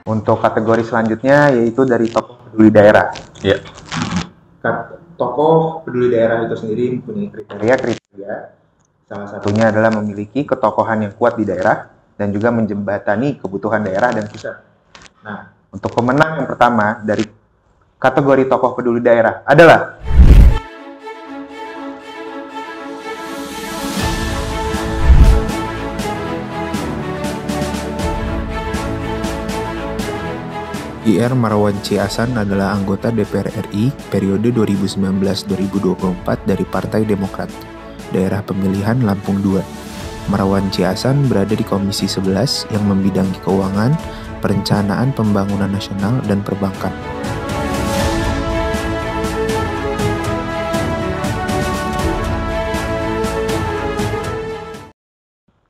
Untuk kategori selanjutnya yaitu dari tokoh peduli daerah. Ya. Tokoh peduli daerah itu sendiri mempunyai kriteria. Salah satunya adalah memiliki ketokohan yang kuat di daerah dan juga menjembatani kebutuhan daerah dan pusat. Nah, untuk pemenang yang pertama dari kategori tokoh peduli daerah adalah Ir Marwan C. Hasan adalah anggota DPR RI periode 2019-2024 dari Partai Demokrat, daerah pemilihan Lampung II. Marwan C. Hasan berada di Komisi 11 yang membidangi keuangan, perencanaan pembangunan nasional, dan perbankan.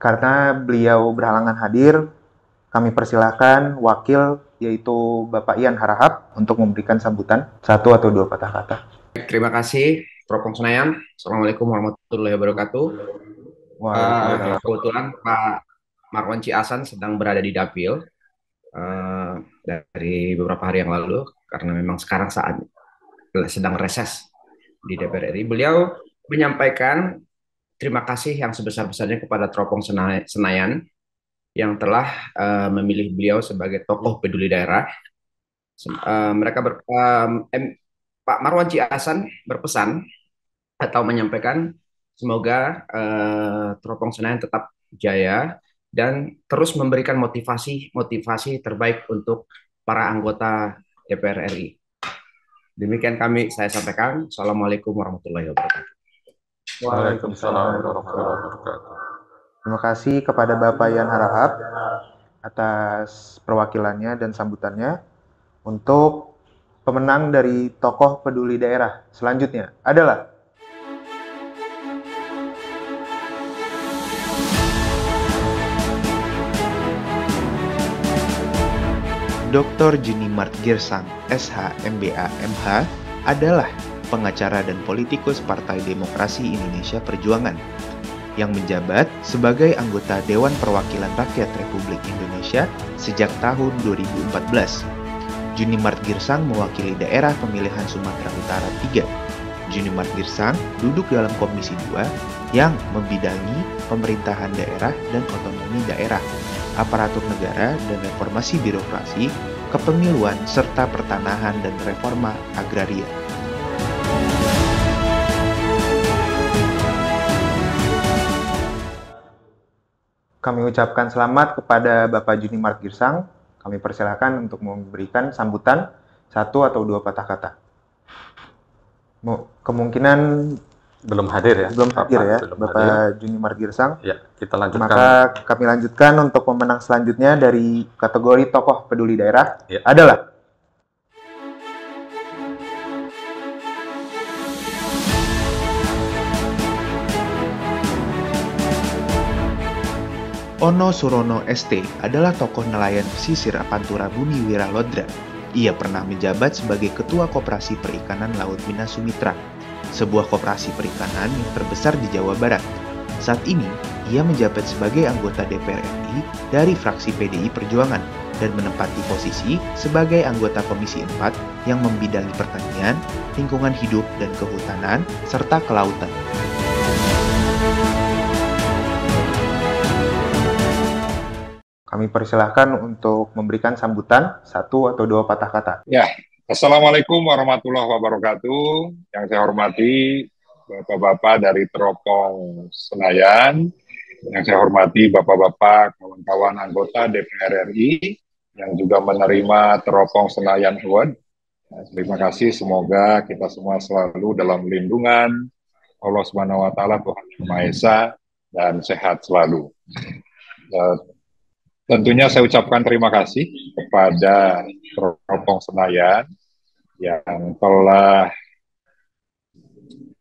Karena beliau berhalangan hadir, kami persilahkan wakil yaitu Bapak Ian Harahap untuk memberikan sambutan 1 atau 2 patah kata. Terima kasih, Propong Senayan. Assalamualaikum warahmatullahi wabarakatuh. Kebetulan Pak Marwan C. Hasan sedang berada di Dapil dari beberapa hari yang lalu karena memang sekarang saat sedang reses di DPR RI. Beliau menyampaikan terima kasih yang sebesar-besarnya kepada Teropong Senayan yang telah memilih beliau sebagai tokoh peduli daerah. Pak Marwan C. Hasan berpesan atau menyampaikan semoga Teropong Senayan tetap jaya dan terus memberikan motivasi terbaik untuk para anggota DPR RI. Demikian saya sampaikan. Assalamualaikum warahmatullahi wabarakatuh. Waalaikumsalam warahmatullahi wabarakatuh. Terima kasih kepada Bapak Ian Harahap atas perwakilannya dan sambutannya. Untuk pemenang dari tokoh peduli daerah selanjutnya adalah Dr. Junimart Girsang, SH, MBA, MH, adalah pengacara dan politikus Partai Demokrasi Indonesia Perjuangan yang menjabat sebagai anggota Dewan Perwakilan Rakyat Republik Indonesia sejak tahun 2014. Junimart Girsang mewakili daerah pemilihan Sumatera Utara 3. Junimart Girsang duduk dalam Komisi 2 yang membidangi pemerintahan daerah dan otonomi daerah, aparatur negara dan reformasi birokrasi, kepemiluan, serta pertanahan dan reforma agraria. Kami ucapkan selamat kepada Bapak Junimart Girsang. Kami persilakan untuk memberikan sambutan 1 atau 2 patah kata. Kemungkinan belum hadir ya. Belum hadir ya, Bapak Junimart Girsang. Ya, kita lanjutkan. Maka kami lanjutkan untuk pemenang selanjutnya dari kategori tokoh peduli daerah adalah Ono Surono ST adalah tokoh nelayan pesisir Pantura Bumi Wira Lodra. Ia pernah menjabat sebagai Ketua Koperasi Perikanan Laut Bina Sumitra, sebuah koperasi perikanan yang terbesar di Jawa Barat. Saat ini, ia menjabat sebagai anggota DPR RI dari fraksi PDI Perjuangan dan menempati posisi sebagai anggota Komisi 4 yang membidangi pertanian, lingkungan hidup dan kehutanan, serta kelautan. Kami persilahkan untuk memberikan sambutan 1 atau 2 patah kata. Ya, Assalamualaikum warahmatullahi wabarakatuh. Yang saya hormati Bapak-Bapak dari Teropong Senayan, yang saya hormati Bapak-Bapak, kawan-kawan anggota DPR RI, yang juga menerima Teropong Senayan Award. Terima kasih, semoga kita semua selalu dalam lindungan Allah Subhanahu wa Ta'ala, Tuhan Yang Maha Esa, dan sehat selalu. Tentunya saya ucapkan terima kasih kepada Teropong Senayan yang telah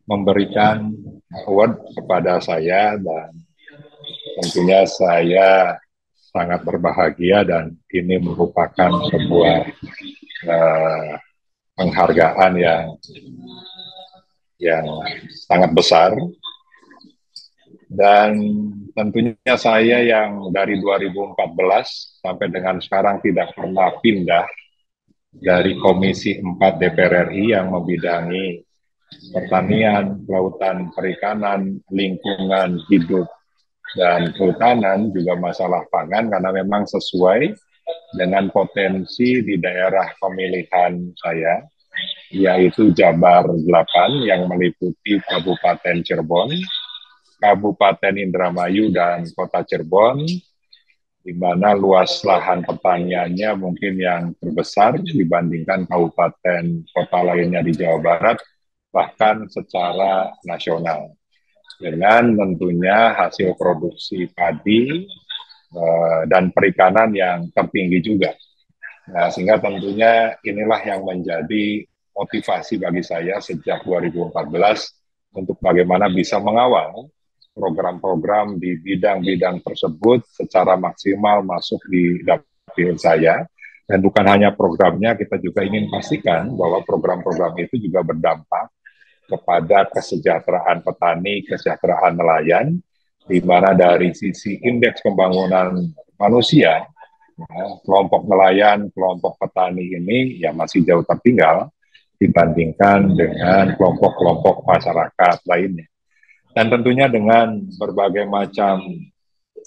memberikan award kepada saya, dan tentunya saya sangat berbahagia dan ini merupakan sebuah penghargaan yang sangat besar. Dan tentunya saya yang dari 2014 sampai dengan sekarang tidak pernah pindah dari Komisi 4 DPR RI yang membidangi pertanian, kelautan, perikanan, lingkungan hidup, dan kehutanan, juga masalah pangan, karena memang sesuai dengan potensi di daerah pemilihan saya, yaitu Jabar 8 yang meliputi Kabupaten Cirebon, Kabupaten Indramayu, dan Kota Cirebon, di mana luas lahan pertaniannya mungkin yang terbesar dibandingkan kabupaten kota lainnya di Jawa Barat, bahkan secara nasional. Dengan tentunya hasil produksi padi dan perikanan yang tertinggi juga. Nah, sehingga tentunya inilah yang menjadi motivasi bagi saya sejak 2014 untuk bagaimana bisa mengawal program-program di bidang-bidang tersebut secara maksimal masuk di dapil saya. Dan bukan hanya programnya, kita juga ingin pastikan bahwa program-program itu juga berdampak kepada kesejahteraan petani, kesejahteraan nelayan, di mana dari sisi indeks pembangunan manusia, ya, kelompok nelayan, kelompok petani ini ya masih jauh tertinggal dibandingkan dengan kelompok-kelompok masyarakat lainnya. Dan tentunya dengan berbagai macam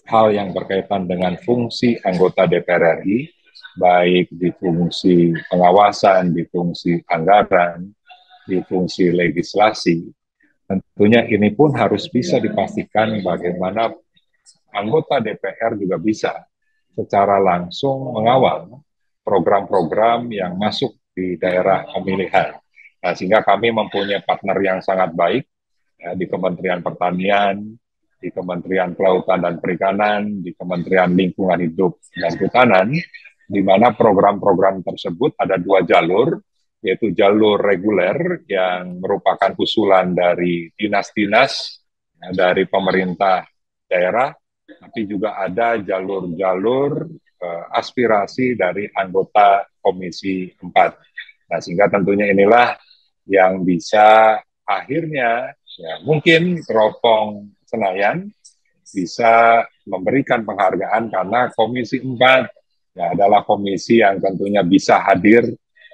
hal yang berkaitan dengan fungsi anggota DPR RI, baik di fungsi pengawasan, di fungsi anggaran, di fungsi legislasi, tentunya ini pun harus bisa dipastikan bagaimana anggota DPR juga bisa secara langsung mengawal program-program yang masuk di daerah pemilihan. Nah, sehingga kami mempunyai partner yang sangat baik ya, di Kementerian Pertanian, di Kementerian Kelautan dan Perikanan, di Kementerian Lingkungan Hidup dan Kehutanan, di mana program-program tersebut ada dua jalur, yaitu jalur reguler yang merupakan usulan dari dinas-dinas ya, dari pemerintah daerah, tapi juga ada jalur-jalur aspirasi dari anggota Komisi 4. Nah, sehingga tentunya inilah yang bisa akhirnya ya, mungkin Teropong Senayan bisa memberikan penghargaan karena Komisi 4 ya, adalah komisi yang tentunya bisa hadir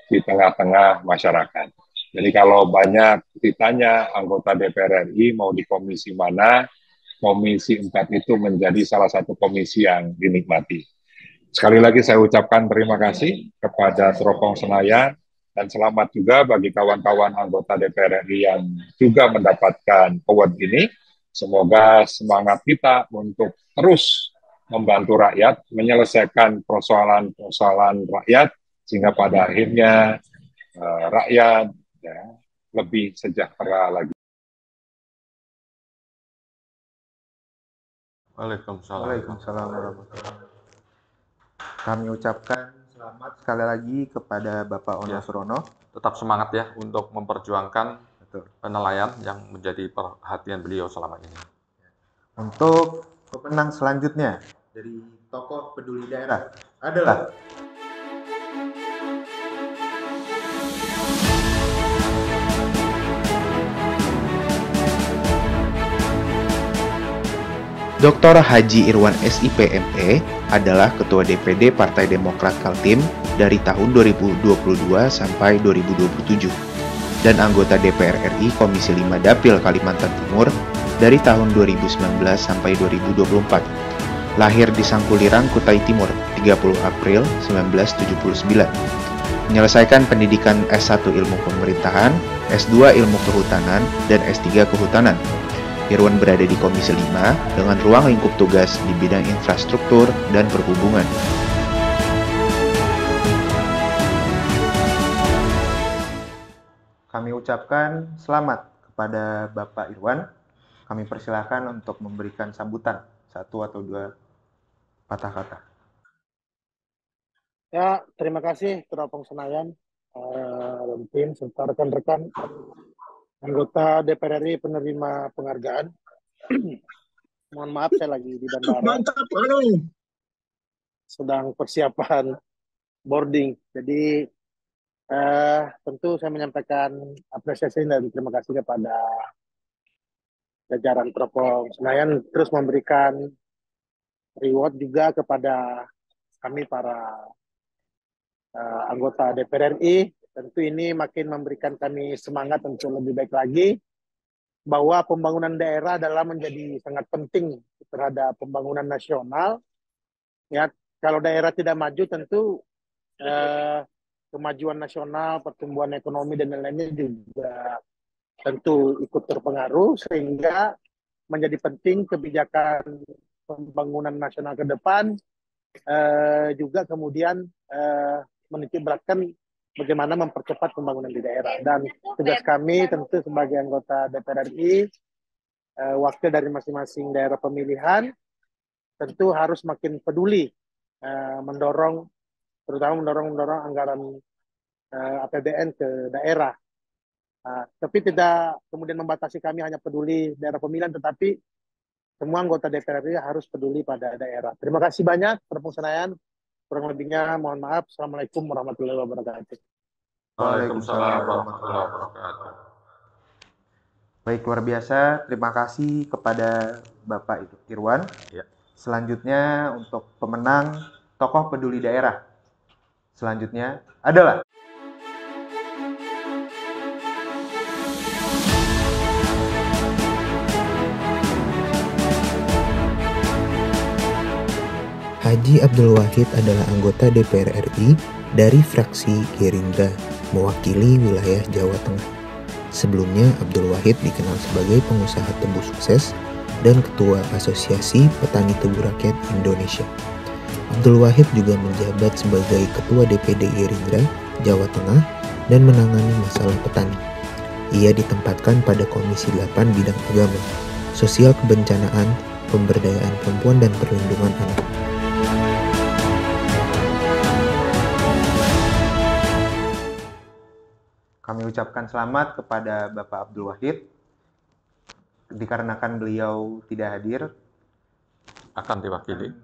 di tengah-tengah masyarakat. Jadi kalau banyak ditanya anggota DPR RI mau di komisi mana, Komisi 4 itu menjadi salah satu komisi yang dinikmati. Sekali lagi saya ucapkan terima kasih kepada Teropong Senayan dan selamat juga bagi kawan-kawan anggota DPR RI yang juga mendapatkan award ini. Semoga semangat kita untuk terus membantu rakyat, menyelesaikan persoalan-persoalan rakyat, sehingga pada akhirnya rakyat ya, lebih sejahtera lagi. Waalaikumsalam. Waalaikumsalam warahmatullahi wabarakatuh. Kami ucapkan selamat sekali lagi kepada Bapak Ono Ya. Surono. Tetap semangat ya untuk memperjuangkan Betul. nelayan yang menjadi perhatian beliau selama ini. Untuk pemenang selanjutnya dari tokoh peduli daerah adalah Dr. Haji Irwan SIPME adalah Ketua DPD Partai Demokrat Kaltim dari tahun 2022 sampai 2027 dan anggota DPR RI Komisi 5 Dapil Kalimantan Timur dari tahun 2019 sampai 2024. Lahir di Sangkulirang, Kutai Timur, 30 April 1979. Menyelesaikan pendidikan S1 Ilmu Pemerintahan, S2 Ilmu Kehutanan, dan S3 Kehutanan. Irwan berada di Komisi 5 dengan ruang lingkup tugas di bidang infrastruktur dan perhubungan. kami ucapkan selamat kepada Bapak Irwan. Kami persilahkan untuk memberikan sambutan satu atau dua patah kata. Ya, terima kasih Teropong Senayan dan tim serta rekan-rekan anggota DPR RI penerima penghargaan. Mohon maaf, saya lagi di bandara. Sedang persiapan boarding. Jadi tentu saya menyampaikan apresiasi dan terima kasih kepada jajaran Teropong Senayan terus memberikan reward juga kepada kami para anggota DPR RI. Tentu ini makin memberikan kami semangat untuk lebih baik lagi, bahwa pembangunan daerah adalah menjadi sangat penting terhadap pembangunan nasional. Ya, kalau daerah tidak maju tentu kemajuan nasional, pertumbuhan ekonomi dan lain-lainnya juga tentu ikut terpengaruh, sehingga menjadi penting kebijakan pembangunan nasional ke depan juga kemudian menitik beratkan bagaimana mempercepat pembangunan di daerah. Dan tugas kami tentu sebagai anggota DPR RI, wakil dari masing-masing daerah pemilihan, tentu harus makin peduli mendorong, terutama mendorong anggaran APBN ke daerah. Tapi tidak kemudian membatasi kami hanya peduli daerah pemilihan, tetapi semua anggota DPR RI harus peduli pada daerah. Terima kasih banyak, Teropong Senayan. Kurang lebihnya mohon maaf. Assalamualaikum warahmatullahi wabarakatuh. Waalaikumsalam warahmatullahi wabarakatuh. Baik, luar biasa. Terima kasih kepada Bapak Irwan. Ya. Selanjutnya untuk pemenang tokoh peduli daerah. Selanjutnya adalah Haji Abdul Wahid adalah anggota DPR RI dari fraksi Gerindra, mewakili wilayah Jawa Tengah. Sebelumnya, Abdul Wahid dikenal sebagai pengusaha tebu sukses dan Ketua Asosiasi Petani Tebu Rakyat Indonesia. Abdul Wahid juga menjabat sebagai Ketua DPD Gerindra Jawa Tengah dan menangani masalah petani. Ia ditempatkan pada Komisi 8 Bidang Agama, Sosial Kebencanaan, Pemberdayaan Perempuan dan Perlindungan Anak. kami ucapkan selamat kepada Bapak Abdul Wahid. Dikarenakan beliau tidak hadir, Akan diwakili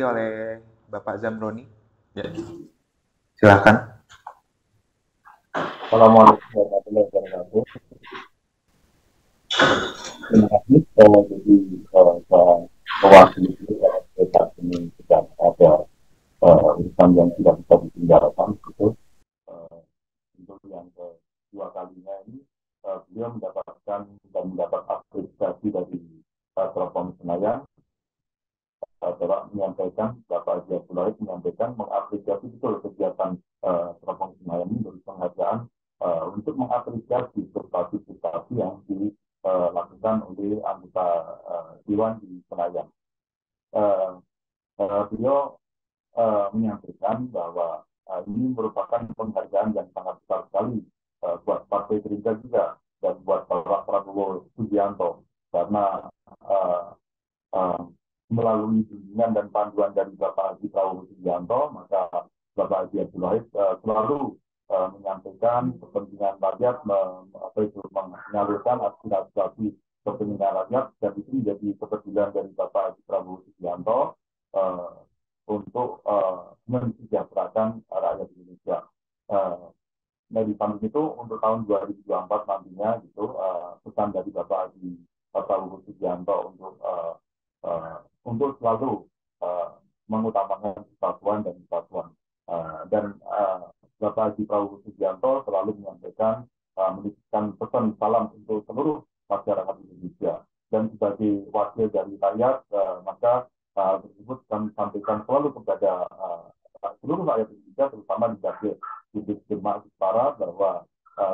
oleh Bapak Zamroni. Ya. Silakan. Assalamualaikum warahmatullahi wabarakatuh. Terima kasih kalau jadi mewakili saat ini sedang ada urusan yang tidak bisa ditinggalkan gitu. Untuk yang kedua kalinya ini beliau mendapatkan dan mendapat apresiasi dari Teropong Senayan. Bapak Haji Abdul Wahid menyampaikan mengapresiasi betul kegiatan Teropong Senayan ini dari penghargaan untuk mengapresiasi prestasi-prestasi yang dilakukan oleh anggota Dewan di Senayan. Beliau menyampaikan bahwa ini merupakan penghargaan yang sangat besar sekali buat Partai Gerindra juga dan buat Pak Prabowo Subianto, karena melalui bimbingan dan panduan dari Bapak Haji Prabowo Subianto, maka Bapak Haji Abdul Wahid selalu menyampaikan kepentingan rakyat, menyalurkan aspirasi kepentingan rakyat, dan itu menjadi kepedulian dari Bapak Haji Prabowo Subianto untuk mensejahterakan rakyat Indonesia. Nah, di samping itu untuk tahun 2024 nantinya gitu, pesan dari Bapak Haji Prabowo Subianto untuk selalu mengutamakan persatuan dan kesatuan. Dan Bapak Haji Prabowo Subianto selalu menyampaikan, menitipkan pesan salam untuk seluruh masyarakat Indonesia. Dan sebagai wakil dari rakyat, maka tersebut kami sampaikan selalu kepada seluruh rakyat Indonesia, terutama di bagian Jemaah Jepara, bahwa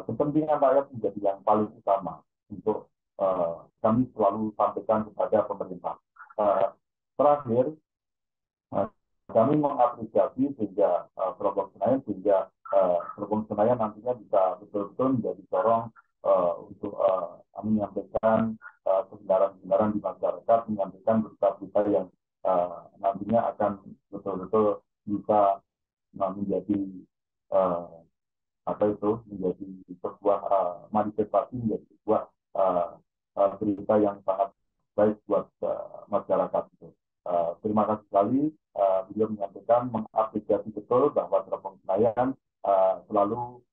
kepentingan rakyat menjadi yang paling utama untuk kami selalu sampaikan kepada pemerintah. Terakhir, kami mengapresiasi sehingga Teropong Senayan, Teropong Senayan nantinya bisa betul-betul menjadi corong untuk menyampaikan kebenaran-kebenaran di masyarakat, menyampaikan berita-berita yang nantinya akan betul-betul bisa menjadi menjadi sebuah manifestasi, menjadi sebuah berita yang sangat baik buat masyarakat. Terima kasih sekali. Beliau menyampaikan mengapresiasi betul bahwa Teropong Senayan selalu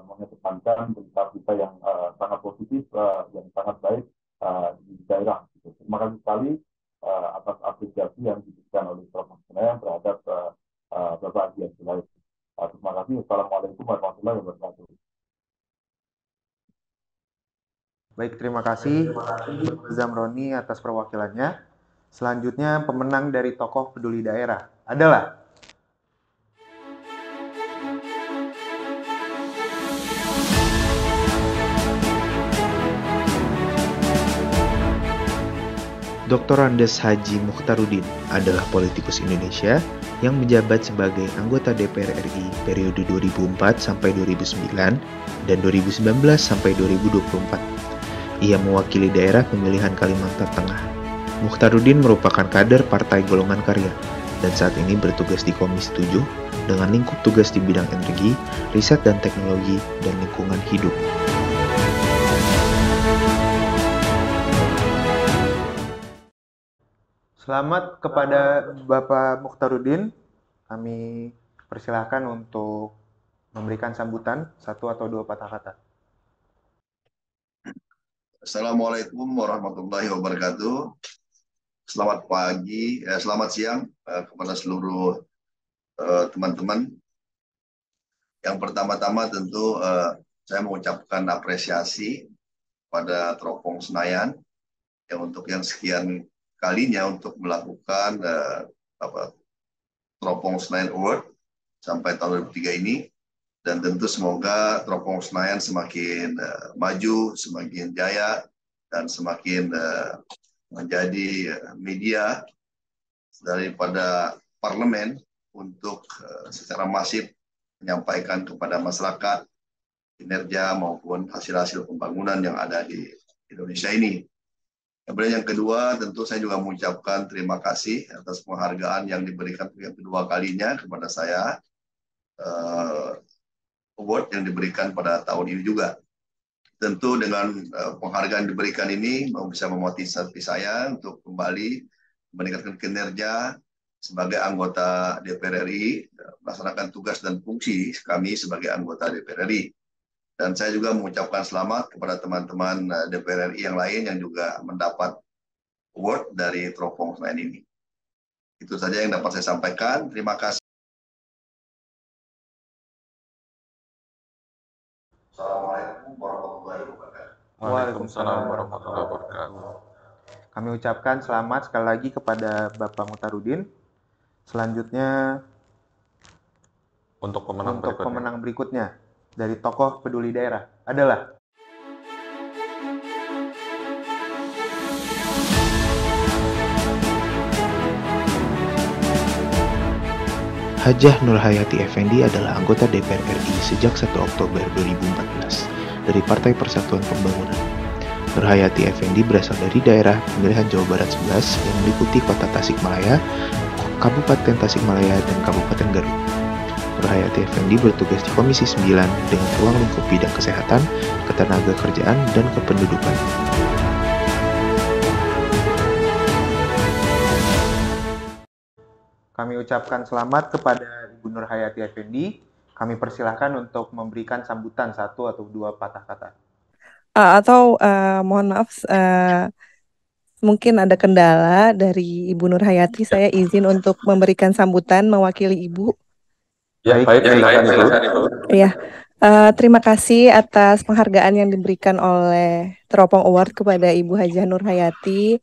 mengedepankan berita-berita yang sangat positif, yang sangat baik di terima kasih Zamroni atas perwakilannya. Selanjutnya pemenang dari tokoh peduli daerah adalah Dr. Andes Haji Mukhtaruddin adalah politikus Indonesia yang menjabat sebagai anggota DPR RI periode 2004 sampai 2009 dan 2019 sampai 2024. Ia mewakili daerah pemilihan Kalimantan Tengah. Mukhtaruddin merupakan kader Partai Golongan Karya dan saat ini bertugas di Komisi 7 dengan lingkup tugas di bidang energi, riset dan teknologi, dan lingkungan hidup. selamat kepada Bapak Mukhtaruddin. Kami persilahkan untuk memberikan sambutan satu atau dua patah kata. Assalamualaikum warahmatullahi wabarakatuh. Selamat pagi, selamat siang kepada seluruh teman-teman. Yang pertama-tama tentu saya mengucapkan apresiasi pada Teropong Senayan yang untuk yang sekian kalinya untuk melakukan Teropong Senayan Award sampai tahun 2003 ini. Dan tentu semoga Teropong Senayan semakin maju, semakin jaya, dan semakin menjadi media daripada parlemen untuk secara masif menyampaikan kepada masyarakat kinerja maupun hasil-hasil pembangunan yang ada di Indonesia ini. Kemudian yang kedua, tentu saya juga mengucapkan terima kasih atas penghargaan yang diberikan yang kedua kalinya kepada saya. Award yang diberikan pada tahun ini juga. Tentu dengan penghargaan diberikan ini bisa memotivasi saya untuk kembali meningkatkan kinerja sebagai anggota DPR RI, melaksanakan tugas dan fungsi kami sebagai anggota DPR RI. Dan saya juga mengucapkan selamat kepada teman-teman DPR RI yang lain yang juga mendapat award dari Teropong Senayan ini. Itu saja yang dapat saya sampaikan. Terima kasih. Assalamualaikum warahmatullahi wabarakatuh. Waalaikumsalam warahmatullahi wabarakatuh. Kami ucapkan selamat sekali lagi kepada Bapak Mukhtaruddin. Selanjutnya Untuk pemenang berikutnya dari tokoh peduli daerah adalah Hajah Nurhayati Effendi adalah anggota DPR RI sejak 1 Oktober 2014 dari Partai Persatuan Pembangunan. Nurhayati Effendi berasal dari daerah pemilihan Jawa Barat 11 yang meliputi Kota Tasikmalaya, Kabupaten Tasikmalaya, dan Kabupaten Garut. Nurhayati Effendi bertugas di Komisi 9 dengan ruang lingkup bidang kesehatan, ketenagakerjaan, dan kependudukan. Kami ucapkan selamat kepada Ibu Nurhayati Effendi. Kami persilahkan untuk memberikan sambutan satu atau dua patah kata. Mohon maaf, mungkin ada kendala dari Ibu Nurhayati. Saya izin untuk memberikan sambutan mewakili Ibu. Ya, baik, silakan Ibu. Iya, terima kasih atas penghargaan yang diberikan oleh Teropong Award kepada Ibu Hajah Nurhayati.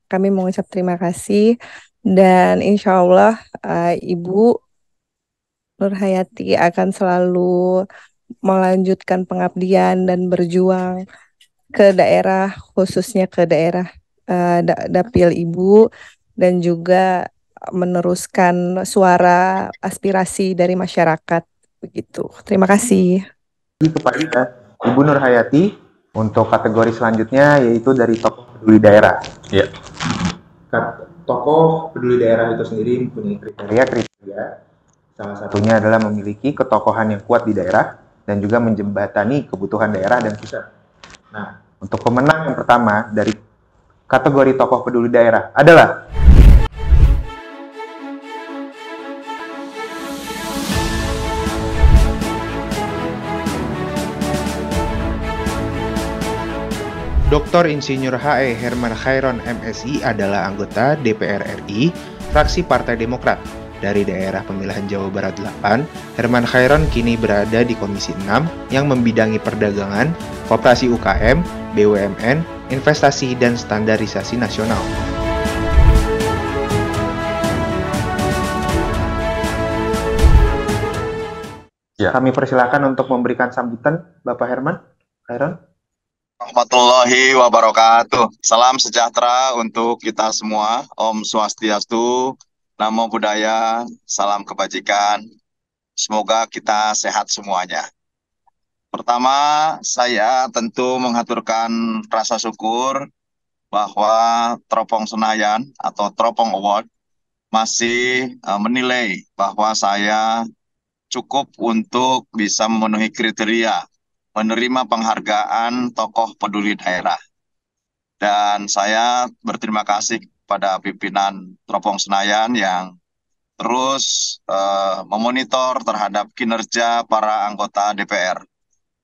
Kami mengucap terima kasih. Dan insya Allah Ibu Nurhayati akan selalu melanjutkan pengabdian dan berjuang ke daerah, khususnya ke daerah dapil Ibu, dan juga meneruskan suara aspirasi dari masyarakat. Begitu. Terima kasih. Kepada Ibu Nurhayati untuk kategori selanjutnya yaitu dari tokoh peduli daerah. Ya. Tokoh peduli daerah itu sendiri mempunyai kriteria. Salah satunya adalah memiliki ketokohan yang kuat di daerah dan juga menjembatani kebutuhan daerah dan pusat. Nah, untuk pemenang yang pertama dari kategori tokoh peduli daerah adalah Dr. Insinyur H.E. Herman Khairon MSI adalah anggota DPR RI, fraksi Partai Demokrat. Dari daerah pemilihan Jawa Barat 8, Herman Khairon kini berada di Komisi 6 yang membidangi perdagangan, koperasi UKM, BUMN, Investasi dan Standarisasi Nasional. Ya. Kami persilakan untuk memberikan sambutan Bapak Herman Khairon. Warahmatullahi wabarakatuh. Salam sejahtera untuk kita semua. Om Swastiastu, Namo Buddhaya, salam kebajikan. Semoga kita sehat semuanya. Pertama, saya tentu mengaturkan rasa syukur bahwa Teropong Senayan atau Teropong Award masih menilai bahwa saya cukup untuk bisa memenuhi kriteria menerima penghargaan tokoh peduli daerah. Dan saya berterima kasih kepada pimpinan Teropong Senayan yang terus memonitor terhadap kinerja para anggota DPR.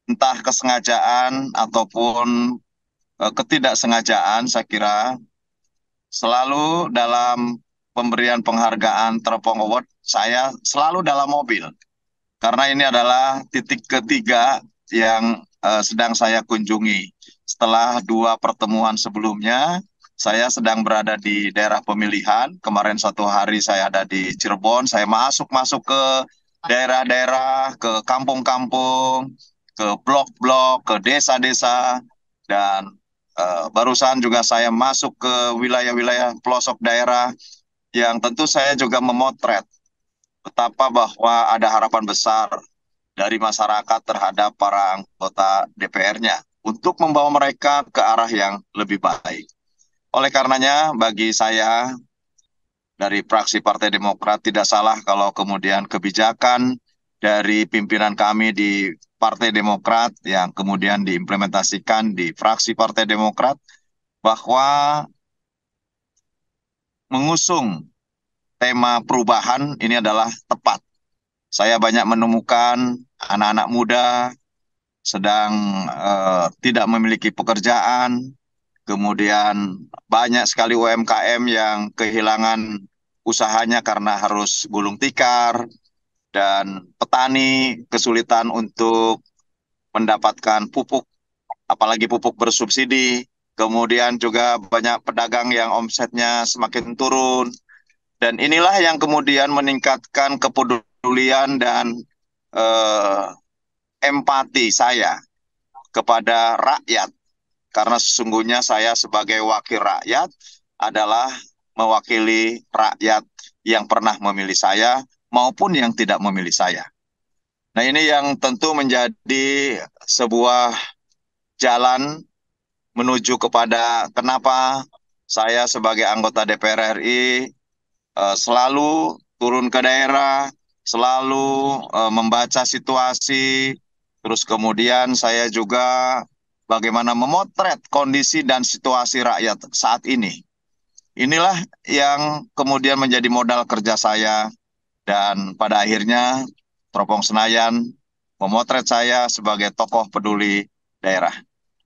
Entah kesengajaan ataupun ketidaksengajaan, saya kira selalu dalam pemberian penghargaan Teropong Award, saya selalu dalam mobil. Karena ini adalah titik ketiga yang sedang saya kunjungi. Setelah 2 pertemuan sebelumnya, saya sedang berada di daerah pemilihan. Kemarin 1 hari saya ada di Cirebon, saya masuk ke daerah-daerah, ke kampung-kampung, ke blok-blok, ke desa-desa, dan barusan juga saya masuk ke wilayah-wilayah pelosok daerah yang tentu saya juga memotret betapa bahwa ada harapan besar dari masyarakat terhadap para anggota DPR-nya untuk membawa mereka ke arah yang lebih baik. Oleh karenanya, bagi saya dari fraksi Partai Demokrat tidak salah kalau kemudian kebijakan dari pimpinan kami di Partai Demokrat yang kemudian diimplementasikan di fraksi Partai Demokrat bahwa mengusung tema perubahan ini adalah tepat. Saya banyak menemukan anak-anak muda sedang tidak memiliki pekerjaan, kemudian banyak sekali UMKM yang kehilangan usahanya karena harus gulung tikar, dan petani kesulitan untuk mendapatkan pupuk, apalagi pupuk bersubsidi. Kemudian juga banyak pedagang yang omsetnya semakin turun. Dan inilah yang kemudian meningkatkan kepedulian dan empati saya kepada rakyat. Karena sesungguhnya saya sebagai wakil rakyat adalah mewakili rakyat yang pernah memilih saya maupun yang tidak memilih saya. Nah, ini yang tentu menjadi sebuah jalan menuju kepada kenapa saya sebagai anggota DPR RI selalu turun ke daerah, selalu membaca situasi, terus kemudian saya juga bagaimana memotret kondisi dan situasi rakyat saat ini. Inilah yang kemudian menjadi modal kerja saya, dan pada akhirnya Teropong Senayan memotret saya sebagai tokoh peduli daerah.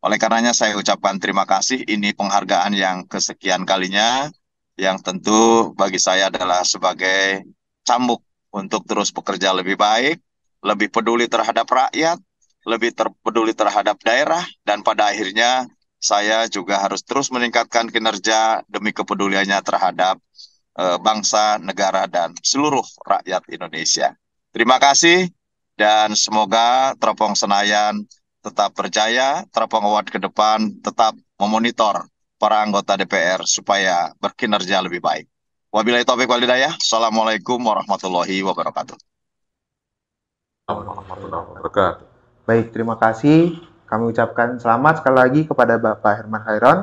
Oleh karenanya saya ucapkan terima kasih, ini penghargaan yang kesekian kalinya, yang tentu bagi saya adalah sebagai cambuk untuk terus bekerja lebih baik, lebih peduli terhadap rakyat, lebih peduli terhadap daerah, dan pada akhirnya saya juga harus terus meningkatkan kinerja demi kepeduliannya terhadap bangsa, negara, dan seluruh rakyat Indonesia. Terima kasih, dan semoga Teropong Senayan tetap berjaya, Teropong Award ke depan tetap memonitor para anggota DPR supaya berkinerja lebih baik. Wabillahi taufiq wal hidayah. Assalamualaikum warahmatullahi wabarakatuh. Baik, terima kasih. Kami ucapkan selamat sekali lagi kepada Bapak Herman Khairon.